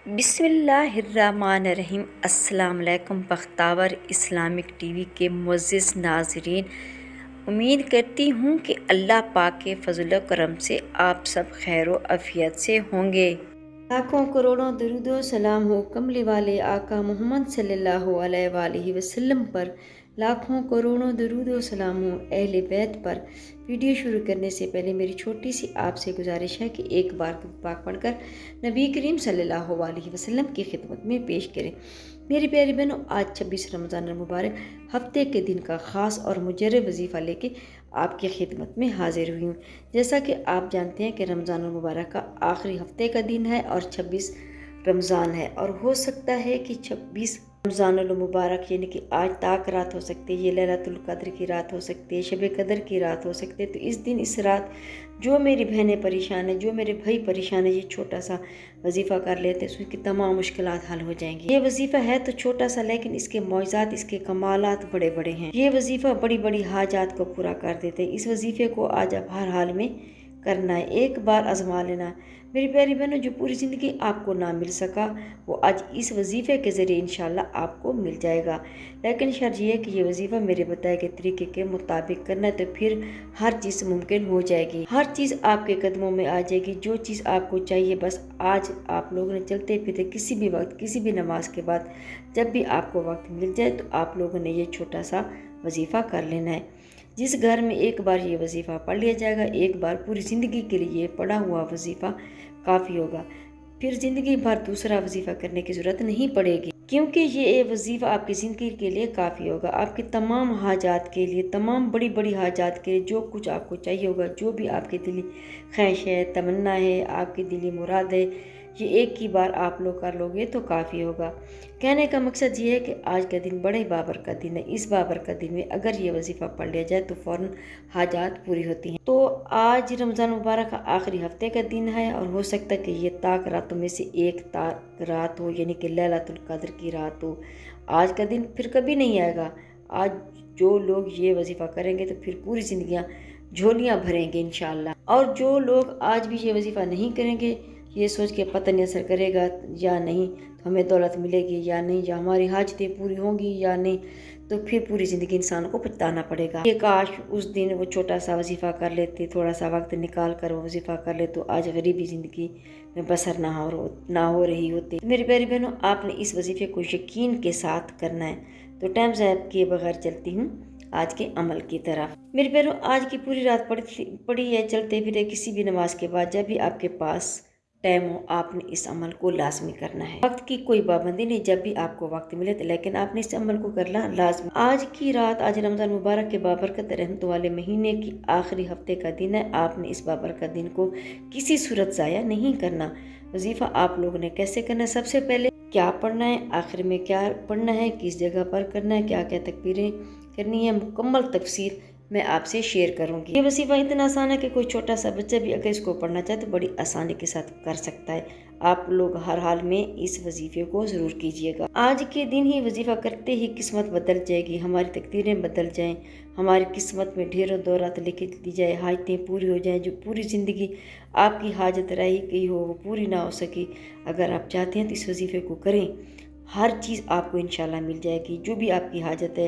بسم اللہ الرحمن الرحیم۔ السلام علیکم بختاور اسلامک ٹی وی کے معزز ناظرین، امید کرتی ہوں کہ اللہ پاک کے فضل و کرم سے آپ سب خیر و عافیت سے ہوں گے۔ لاکھوں کروڑوں درود و سلام ہو کملی والے آقا محمد صلی اللہ علیہ وآلہ وسلم پر، لاکھوں کروڑوں درود و سلام ہو اہل بیت پر۔ ویڈیو شروع کرنے سے پہلے میری چھوٹی سی آپ سے گزارش ہے کہ ایک بار پاک پڑھ کر نبی کریم صلی اللہ علیہ وسلم کی خدمت میں پیش کریں۔ میری پیاری بہنوں، آج 26 رمضان المبارک ہفتے کے دن کا خاص اور مجرب وظیفہ لے کے آپ کی خدمت میں حاضر ہوئی ہوں۔ جیسا کہ آپ جانتے ہیں کہ رمضان المبارک کا آخری ہفتے کا دن ہے اور 26 رمضان ہے، اور ہو سکتا ہے کہ 26 رمضان المبارک یعنی کہ آج تاک رات ہو سکتی ہے، یہ لیلۃ القدر کی رات ہو سکتی ہے، شب قدر کی رات ہو سکتی ہے۔ تو اس دن اس رات جو میری بہنیں پریشان ہیں، جو میرے بھائی پریشان ہیں، یہ چھوٹا سا وظیفہ کر لیتے ہیں، اس کی تمام مشکلات حل ہو جائیں گی۔ یہ وظیفہ ہے تو چھوٹا سا، لیکن اس کے معجزات، اس کے کمالات بڑے بڑے ہیں۔ یہ وظیفہ بڑی بڑی حاجات کو پورا کر دیتے ہیں۔ اس وظیفے کو آج آپ ہر حال میں کرنا ہے، ایک بار آزما لینا۔ میری پیاری بہنوں، جو پوری زندگی آپ کو نہ مل سکا وہ آج اس وظیفے کے ذریعے انشاءاللہ آپ کو مل جائے گا۔ لیکن شرط یہ ہے کہ یہ وظیفہ میرے بتائے گئے طریقے کے مطابق کرنا ہے، تو پھر ہر چیز ممکن ہو جائے گی، ہر چیز آپ کے قدموں میں آ جائے گی۔ جو چیز آپ کو چاہیے، بس آج آپ لوگوں نے چلتے پھرتے کسی بھی وقت، کسی بھی نماز کے بعد جب بھی آپ کو وقت مل جائے تو آپ لوگوں نے یہ چھوٹا سا وظیفہ کر لینا ہے۔ جس گھر میں ایک بار یہ وظیفہ پڑھ لیا جائے گا، ایک بار پوری زندگی کے لیے یہ پڑھا ہوا وظیفہ کافی ہوگا، پھر زندگی بھر دوسرا وظیفہ کرنے کی ضرورت نہیں پڑے گی، کیونکہ یہ وظیفہ آپ کی زندگی کے لیے کافی ہوگا۔ آپ کے تمام حاجات کے لیے، تمام بڑی بڑی حاجات کے لیے، جو کچھ آپ کو چاہیے ہوگا، جو بھی آپ کی دلی خواہش ہے، تمنا ہے، آپ کی دلی مراد ہے، یہ ایک ہی بار آپ لوگ کر لو گے تو کافی ہوگا۔ کہنے کا مقصد یہ ہے کہ آج کا دن بڑے بابرکت دن ہے۔ اس بابرکت دن میں اگر یہ وظیفہ پڑھ لیا جائے تو فوراً حاجات پوری ہوتی ہیں۔ تو آج رمضان مبارک کا آخری ہفتے کا دن ہے، اور ہو سکتا ہے کہ یہ تاک راتوں میں سے ایک تاک رات ہو، یعنی کہ لیلۃ القدر کی رات ہو۔ آج کا دن پھر کبھی نہیں آئے گا۔ آج جو لوگ یہ وظیفہ کریں گے تو پھر پوری زندگیاں جھولیاں بھریں گے انشاءاللہ، اور جو لوگ آج بھی یہ وظیفہ نہیں کریں گے، یہ سوچ کے پتہ نہیں اثر کرے گا یا نہیں، تو ہمیں دولت ملے گی یا نہیں، یا ہماری حاجتیں پوری ہوں گی یا نہیں، تو پھر پوری زندگی انسان کو پچھتانا پڑے گا۔ یہ کاش اس دن وہ چھوٹا سا وظیفہ کر لیتے، تھوڑا سا وقت نکال کر وہ وظیفہ کر لے، تو آج غریبی زندگی میں بسر نہ ہو رہی ہوتی۔ میری پیاری بہنوں، آپ نے اس وظیفے کو یقین کے ساتھ کرنا ہے۔ تو ٹائم ضائع کیے بغیر چلتی ہوں آج کے عمل کی طرف۔ میری بہنوں، آج کی پوری رات پڑھی ہے، چلتے پھرتے کسی بھی نماز کے بعد جب بھی آپ کے پاس ٹائم ہو، آپ نے اس عمل کو لازمی کرنا ہے۔ وقت کی کوئی پابندی نہیں، جب بھی آپ کو وقت ملے، لیکن آپ نے اس عمل کو کرنا لازمی۔ آج کی رات، آج رمضان مبارک کے بابرکت رحمت والے مہینے کی آخری ہفتے کا دن ہے۔ آپ نے اس بابرکت دن کو کسی صورت ضائع نہیں کرنا۔ وظیفہ آپ لوگوں نے کیسے کرنا ہے؟ سب سے پہلے کیا پڑھنا ہے، آخر میں کیا پڑھنا ہے، کس جگہ پر کرنا ہے، کیا کیا تکبیریں کرنی ہے، مکمل تفصیل میں آپ سے شیئر کروں گی۔ یہ وظیفہ اتنا آسان ہے کہ کوئی چھوٹا سا بچہ بھی اگر اس کو پڑھنا چاہے تو بڑی آسانی کے ساتھ کر سکتا ہے۔ آپ لوگ ہر حال میں اس وظیفے کو ضرور کیجیے گا۔ آج کے دن ہی وظیفہ کرتے ہی قسمت بدل جائے گی، ہماری تقدیریں بدل جائیں، ہماری قسمت میں ڈھیروں دولت لکھ دی جائے، حاجتیں پوری ہو جائیں۔ جو پوری زندگی آپ کی حاجت رہی گئی ہو وہ پوری نہ ہو سکی، اگر آپ چاہتے ہیں تو اس وظیفے کو کریں، ہر چیز آپ کو انشاءاللہ مل جائے گی۔ جو بھی آپ کی حاجت ہے،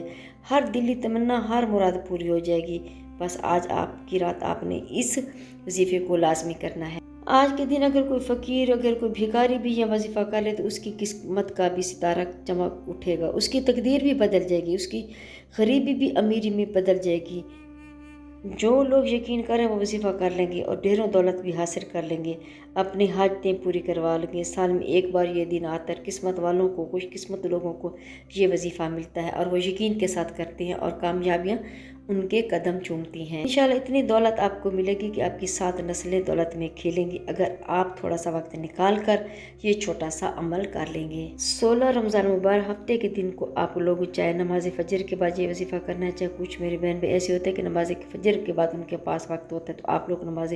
ہر دلی تمنا، ہر مراد پوری ہو جائے گی۔ بس آج آپ کی رات آپ نے اس وظیفے کو لازمی کرنا ہے۔ آج کے دن اگر کوئی فقیر، اگر کوئی بھکاری بھی یہ وظیفہ کر لے تو اس کی قسمت کا بھی ستارہ چمک اٹھے گا، اس کی تقدیر بھی بدل جائے گی، اس کی غریبی بھی امیری میں بدل جائے گی۔ جو لوگ یقین کریں وہ وظیفہ کر لیں گے اور ڈھیروں دولت بھی حاصل کر لیں گے، اپنی حاجتیں پوری کروا لیں گے۔ سال میں ایک بار یہ دن آتا ہے، قسمت والوں کو، خوش قسمت لوگوں کو یہ وظیفہ ملتا ہے، اور وہ یقین کے ساتھ کرتے ہیں اور کامیابیاں ان کے قدم چومتی ہیں۔ انشاءاللہ اتنی دولت آپ کو ملے گی کہ آپ کی 7 نسلیں دولت میں کھیلیں گی، اگر آپ تھوڑا سا وقت نکال کر یہ چھوٹا سا عمل کر لیں گے۔ 16 رمضان مبارک ہفتے کے دن کو آپ لوگ چاہے نماز فجر کے بعد یہ وظیفہ کرنا ہے، چاہے کچھ میرے بہن بھی ایسے ہوتے ہیں کہ نماز فجر کے بعد ان کے پاس وقت ہوتا ہے تو آپ لوگ نماز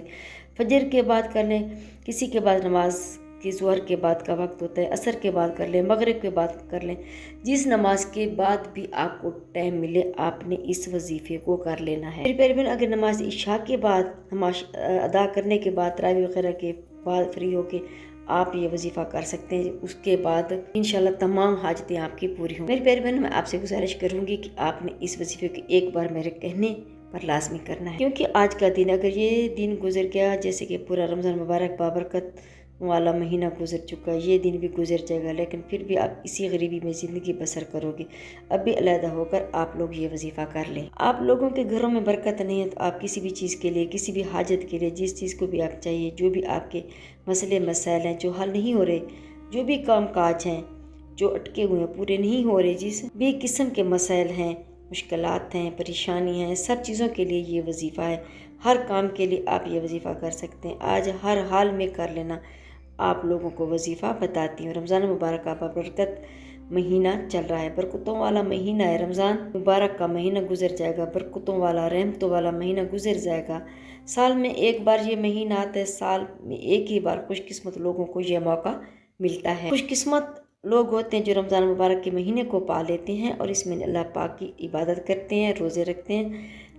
فجر کے بعد کر لیں، کسی کے بعد نماز کی ظہر کے بعد کا وقت ہوتا ہے، عصر کے بعد کر لیں، مغرب کے بعد کر لیں، جس نماز کے بعد بھی آپ کو ٹائم ملے آپ نے اس وظیفے کو کر لینا ہے۔ میری پیاری بہن، اگر نماز عشاء کے بعد، نماز ادا کرنے کے بعد، تراویح وغیرہ کے بعد فری ہو کے آپ یہ وظیفہ کر سکتے ہیں، اس کے بعد انشاءاللہ تمام حاجتیں آپ کی پوری ہوں۔ میری پیاری بہنوں، میں آپ سے گزارش کروں گی کہ آپ نے اس وظیفے کو ایک بار میرے کہنے پر لازمی کرنا ہے، کیونکہ آج کا دن اگر یہ دن گزر گیا، جیسے کہ پورا رمضان مبارک بابرکت والا مہینہ گزر چکا، یہ دن بھی گزر جائے گا، لیکن پھر بھی آپ اسی غریبی میں زندگی بسر کرو گے۔ اب بھی علیحدہ ہو کر آپ لوگ یہ وظیفہ کر لیں۔ آپ لوگوں کے گھروں میں برکت نہیں ہے تو آپ کسی بھی چیز کے لیے، کسی بھی حاجت کے لیے، جس چیز کو بھی آپ چاہیے، جو بھی آپ کے مسئلے مسائل ہیں جو حل نہیں ہو رہے، جو بھی کام کاج ہیں جو اٹکے ہوئے ہیں، پورے نہیں ہو رہے، جس بھی قسم کے مسائل ہیں، مشکلات ہیں، پریشانی ہیں، سب چیزوں کے لیے یہ وظیفہ ہے۔ ہر کام کے لیے آپ یہ وظیفہ کر سکتے ہیں۔ آج ہر حال میں کر لینا۔ آپ لوگوں کو وظیفہ بتاتی ہوں۔ رمضان مبارک کا بابرکت مہینہ چل رہا ہے، برکتوں والا مہینہ ہے۔ رمضان مبارک کا مہینہ گزر جائے گا، برکتوں والا، رحمتوں والا مہینہ گزر جائے گا۔ سال میں ایک بار یہ مہینہ آتا ہے، سال میں ایک ہی بار خوش قسمت لوگوں کو یہ موقع ملتا ہے۔ خوش قسمت لوگ ہوتے ہیں جو رمضان مبارک کے مہینے کو پا لیتے ہیں اور اس میں اللہ پاک کی عبادت کرتے ہیں، روزے رکھتے ہیں،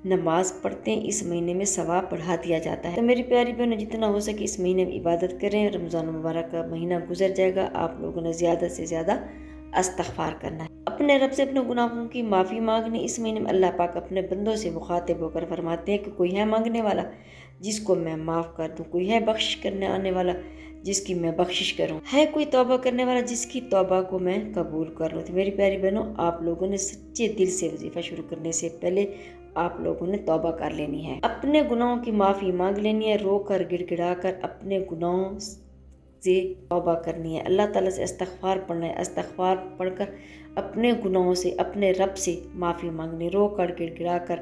نماز پڑھتے ہیں۔ اس مہینے میں ثواب بڑھا دیا جاتا ہے۔ تو میری پیاری بہنوں، جتنا ہو سکے اس مہینے میں عبادت کریں۔ رمضان مبارک کا مہینہ گزر جائے گا، آپ لوگوں نے زیادہ سے زیادہ استغفار کرنا ہے، اپنے رب سے اپنے گناہوں کی معافی مانگنی۔ اس مہینے میں اللہ پاک اپنے بندوں سے مخاطب ہو کر فرماتے ہیں کہ کوئی ہے مانگنے والا جس کو میں معاف کر دوں، کوئی ہے بخشش کرنے آنے والا جس کی میں بخشش کروں، ہے کوئی توبہ کرنے والا جس کی توبہ کو میں قبول کر لوں۔ تو میری پیاری بہنوں، آپ لوگوں نے سچے دل سے وظیفہ شروع کرنے سے پہلے آپ لوگوں نے توبہ کر لینی ہے، اپنے گناہوں کی معافی مانگ لینی ہے، رو کر گڑ گڑا کر اپنے گناہوں سے توبہ کرنی ہے، اللہ تعالیٰ سے استغفار پڑھنا ہے، استغفار پڑھ کر اپنے گناہوں سے اپنے رب سے معافی مانگنی، رو کر گڑ گڑا کر۔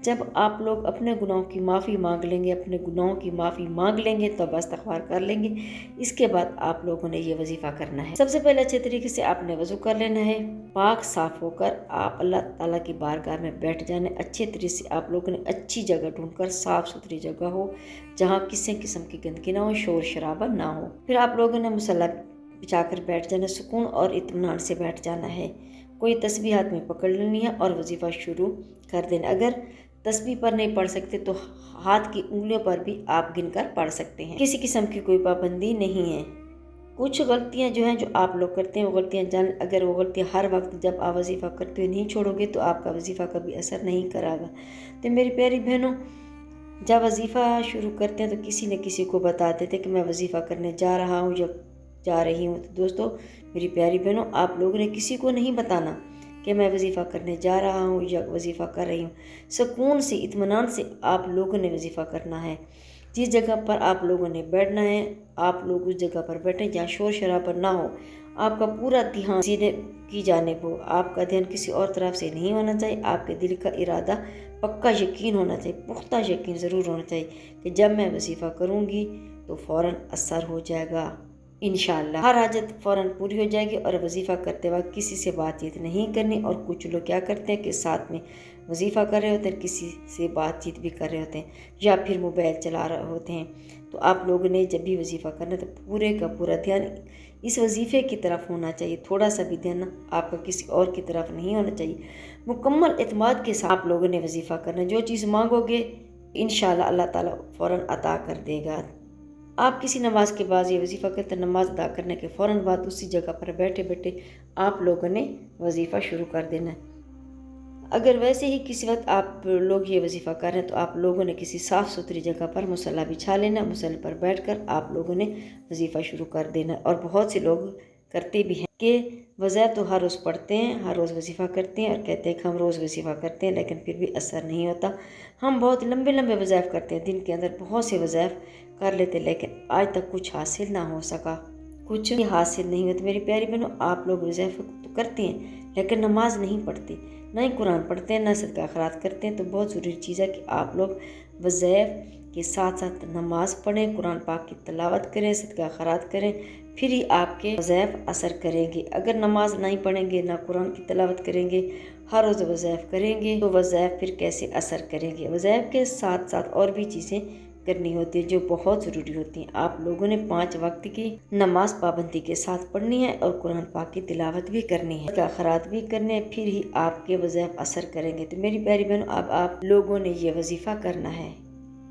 جب آپ لوگ اپنے گناہوں کی معافی مانگ لیں گے، اپنے گناہوں کی معافی مانگ لیں گے، توبہ استغفار کر لیں گے، اس کے بعد آپ لوگوں نے یہ وظیفہ کرنا ہے۔ سب سے پہلے اچھے طریقے سے آپ نے وضو کر لینا ہے، پاک صاف ہو کر آپ اللہ تعالیٰ کی بارگاہ میں بیٹھ جانا ہے۔ اچھے طریقے سے آپ لوگوں نے اچھی جگہ ڈھونڈ کر، صاف ستھری جگہ ہو جہاں کسی قسم کی گندگی نہ ہو، شور شرابہ نہ ہو۔ پھر آپ لوگوں نے مصلی بچھا کر بیٹھ جانا، سکون اور اطمینان سے بیٹھ جانا ہے۔ کوئی تسبیح ہاتھ میں پکڑ لینی ہے اور وظیفہ شروع کر دینا۔ اگر تسبیح پر نہیں پڑھ سکتے تو ہاتھ کی انگلیوں پر بھی آپ گن کر پڑھ سکتے ہیں، کسی قسم کی کوئی پابندی نہیں ہے۔ کچھ غلطیاں جو ہیں جو آپ لوگ کرتے ہیں وہ غلطیاں اگر وہ غلطیاں ہر وقت جب آپ وظیفہ کرتے ہوئے نہیں چھوڑو گے تو آپ کا وظیفہ کبھی اثر نہیں کرے گا۔ تو میری پیاری بہنوں، جب وظیفہ شروع کرتے ہیں تو کسی نہ کسی کو بتا دیتے کہ میں وظیفہ کرنے جا رہا ہوں یا جا رہی ہوں۔ تو دوستو میری پیاری بہنوں، آپ لوگوں نے کسی کو نہیں بتانا کہ میں وظیفہ کرنے جا رہا ہوں یا وظیفہ کر رہی ہوں۔ سکون سے، اطمینان سے آپ لوگوں نے وظیفہ کرنا ہے۔ جس جگہ پر آپ لوگوں نے بیٹھنا ہے، آپ لوگ اس جگہ پر بیٹھیں جہاں شور شرابہ نہ ہو۔ آپ کا پورا دھیان سینے کی جانب ہو، آپ کا دھیان کسی اور طرف سے نہیں ہونا چاہیے۔ آپ کے دل کا ارادہ پکا یقین ہونا چاہیے، پختہ یقین ضرور ہونا چاہیے کہ جب میں وظیفہ کروں گی تو فوراً اثر ہو جائے گا، انشاءاللہ ہر حاجت فوراً پوری ہو جائے گی۔ اور وظیفہ کرتے وقت کسی سے بات چیت نہیں کرنی۔ اور کچھ لوگ کیا کرتے ہیں کہ ساتھ میں وظیفہ کر رہے ہوتے ہیں، کسی سے بات چیت بھی کر رہے ہوتے ہیں یا پھر موبائل چلا رہے ہوتے ہیں۔ تو آپ لوگوں نے جب بھی وظیفہ کرنا تو پورے کا پورا دھیان اس وظیفے کی طرف ہونا چاہیے، تھوڑا سا بھی دھیان آپ کا کسی اور کی طرف نہیں ہونا چاہیے۔ مکمل اعتماد کے ساتھ آپ لوگوں نے وظیفہ کرنا، جو چیز مانگو گے انشاءاللہ اللہ تعالیٰ فوراً عطا کر دے گا۔ آپ کسی نماز کے بعد یہ وظیفہ کرتے ہیں، نماز ادا کرنے کے فوراً بعد اسی جگہ پر بیٹھے بیٹھے آپ لوگوں نے وظیفہ شروع کر دینا ہے۔ اگر ویسے ہی کسی وقت آپ لوگ یہ وظیفہ کر رہے ہیں تو آپ لوگوں نے کسی صاف ستھری جگہ پر مصلی بچھا لینا، مصلی پر بیٹھ کر آپ لوگوں نے وظیفہ شروع کر دینا۔ اور بہت سے لوگ کرتے بھی ہیں کہ وظائف تو ہر روز پڑھتے ہیں، ہر روز وظیفہ کرتے ہیں اور کہتے ہیں کہ ہم روز وظیفہ کرتے ہیں لیکن پھر بھی اثر نہیں ہوتا۔ ہم بہت لمبے لمبے وظائف کرتے ہیں، دن کے اندر بہت سے وظائف کر لیتے لیکن آج تک کچھ حاصل نہ ہو سکا، کچھ حاصل نہیں ہوتا۔ میری پیاری بہنوں، آپ لوگ وظائف تو کرتے ہیں لیکن نماز نہیں پڑھتے، نہ ہی قرآن پڑھتے ہیں، نہ صدقہ خیرات کرتے ہیں۔ تو بہت ضروری چیز ہے کہ آپ لوگ وظائف کے ساتھ ساتھ نماز پڑھیں، قرآن پاک کی تلاوت کریں، صدقہ خیرات کریں، پھر ہی آپ کے وظائف اثر کریں گے۔ اگر نماز نہیں پڑھیں گے، نہ قرآن کی تلاوت کریں گے، ہر روز وظائف کریں گے تو وظائف پھر کیسے اثر کریں گے؟ وظائف کے ساتھ ساتھ اور بھی چیزیں کرنی ہوتی ہیں جو بہت ضروری ہوتی ہیں۔ آپ لوگوں نے 5 وقت کی نماز پابندی کے ساتھ پڑھنی ہے اور قرآن پاک کی تلاوت بھی کرنی ہے، صدقہ خیرات بھی کرنے ہیں، پھر ہی آپ کے وظائف اثر کریں گے۔ تو میری پیاری بہنوں، اب آپ لوگوں نے یہ وظیفہ کرنا ہے۔